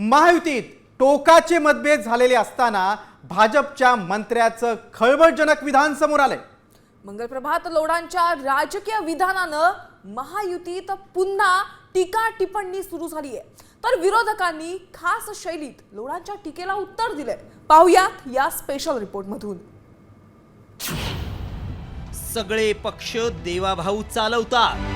महायुतीत टोकाचे मतभेद झालेले असताना भाजपच्या मंत्र्याचं खळबळजनक विधान समोर आलंय। मंगलप्रभात लोढांच्या राजकीय विधानानं महायुतीत पुन्हा टीका टिप्पणी सुरू झाली आहे। तर विरोधकांनी खास शैलीत लोढांच्या टीकेला उत्तर दिले। पाहूयात या स्पेशल रिपोर्ट मधून। सगळे पक्ष देवाभाऊ चालवतात,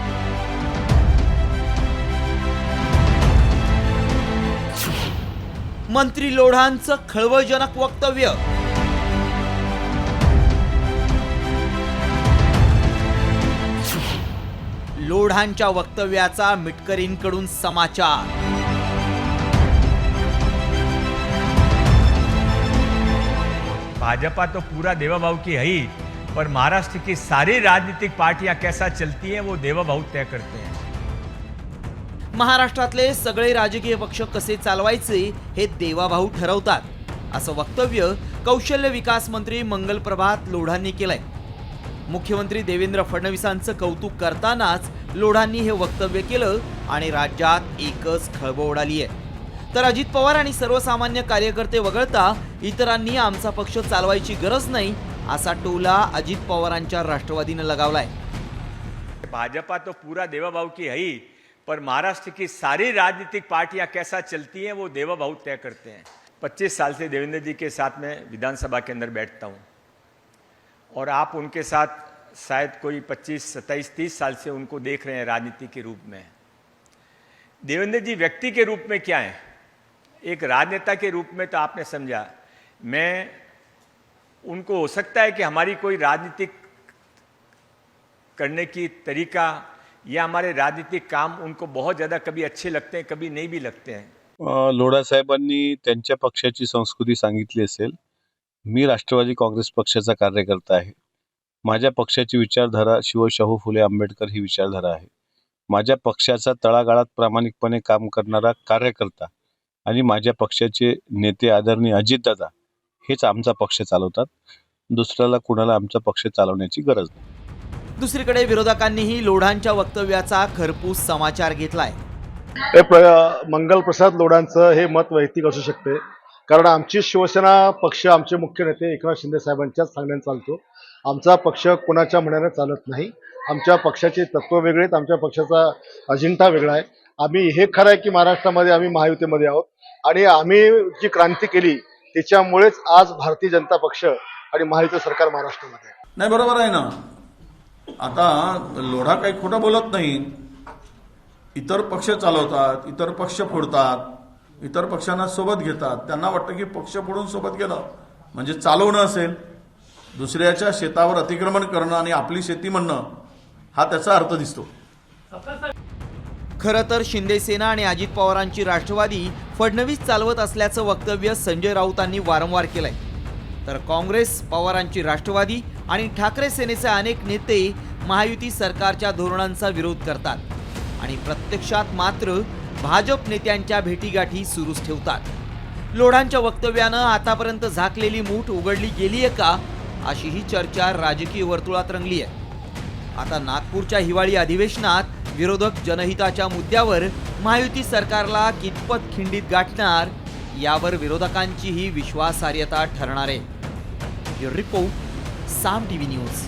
मंत्री लोढांचं खळबळजनक वक्तव्य। लोढांच्या वक्तव्याचा मिटकरींकडून समाचार। भाजपा तो पूरा देवाभाऊ की है ही, पर महाराष्ट्र की सारी राजनीतिक पार्टियां कैसा चलती हैं वो देवाभाऊ तय करते हैं। महाराष्ट्रातले सगळे राजकीय पक्ष कसे चालवायचे हे देवाभाऊ ठरवतात, असं वक्तव्य कौशल्य विकास मंत्री मंगलप्रभात लोढांनी केलंय। मुख्यमंत्री देवेंद्र फडणवीसांचं कौतुक करतानाच लोढांनी हे वक्तव्य केलं आणि राज्यात एकच खळबळ उडाली आहे। तर अजित पवार आणि सर्वसामान्य कार्यकर्ते वगळता इतरांनी आमचा पक्ष चालवायची गरज नाही असा टोला अजित पवारांच्या राष्ट्रवादीने लगावलाय। भाजपा तो पूरा देवाभाऊ की है ही, पर महाराष्ट्र की सारी राजनीतिक पार्टियां कैसा चलती हैं वो देवाभाऊ तय करते हैं। 25 साल से देवेंद्र जी के साथ में विधानसभा के अंदर बैठता हूं और आप उनके साथ शायद कोई 25, 27, 30 साल से उनको देख रहे हैं राजनीति के रूप में। देवेंद्र जी व्यक्ति के रूप में क्या है, एक राजनेता के रूप में तो आपने समझा। मैं उनको हो सकता है कि हमारी कोई राजनीतिक करने की तरीका या हमारे राजनीतिक काम उनको बहुत ज़्यादा कभी अच्छे लगते हैं, कभी नहीं भी लगते हैं। लोढा साहेबांनी त्यांच्या पक्षाची संस्कृती सांगितली असेल। मी राष्ट्रवादी काँग्रेस पक्षाचा कार्यकर्ता आहे। माझ्या पक्षाची विचारधारा शिवशाहू फुले आंबेडकर ही विचारधारा आहे। माझ्या पक्षाचा तळागाळात प्रामाणिकपणे काम करणारा कार्यकर्ता आणि माझ्या पक्षाचे नेते आदरणीय अजितदादा हेच आमचा पक्ष चालवतात। दुसऱ्याला कुणाला आमचा पक्ष चालवण्याची गरज नाही। दुसरीकडे विरोधकांनीही लोढांच्या वक्तव्याचा खरपूस समाचार घेतलाय। मंगलप्रसाद लोढांचं हे मत वैयक्तिक असू शकते, कारण आमची शिवसेना पक्ष आमचे मुख्य नेते एकनाथ शिंदे साहेबांच्याच सांगण्याने चालतो। आमचा पक्ष कोणाच्या म्हणण्याने चालत नाही। आमच्या पक्षाचे तत्व वेगळे आहेत, आमच्या पक्षाचा अजेंडा वेगळा आहे। आम्ही हे खरं आहे की महाराष्ट्रामध्ये आम्ही महायुतीमध्ये आहोत आणि आम्ही जी क्रांती केली त्याच्यामुळेच आज भारतीय जनता पक्ष आणि महायुती सरकार महाराष्ट्रामध्ये आहे। नाही, बरोबर आहे ना। आता लोढा काही खोटं बोलत नाही। इतर पक्ष चालवतात, इतर पक्ष फोडतात, इतर पक्षांना सोबत घेतात। त्यांना वाटतं की पक्ष फोडून सोबत गेलं म्हणजे चालवणं असेल, दुसऱ्याच्या शेतावर अतिक्रमण करणं आणि आपली शेती म्हणणं, हा त्याचा अर्थ दिसतो। खरं तर शिंदे सेना आणि अजित पवारांची राष्ट्रवादी फडणवीस चालवत असल्याचं वक्तव्य संजय राऊतांनी वारंवार केलंय। तर काँग्रेस, पवारांची राष्ट्रवादी आणि ठाकरे सेनेचे अनेक नेते महायुती सरकारच्या धोरणांचा विरोध करतात आणि प्रत्यक्षात मात्र भाजप नेत्यांच्या भेटीगाठी सुरूच ठेवतात। लोढांच्या वक्तव्यानं आतापर्यंत झाकलेली मूठ उघडली गेली आहे का, अशीही चर्चा राजकीय वर्तुळात रंगली आहे। आता नागपूरच्या हिवाळी अधिवेशनात विरोधक जनहिताच्या मुद्द्यावर महायुती सरकारला कितपत खिंडीत गाठणार यावर विरोधकांचीही विश्वासार्हता ठरणार आहे। रिपोर्ट साम टीव्ही न्यूज।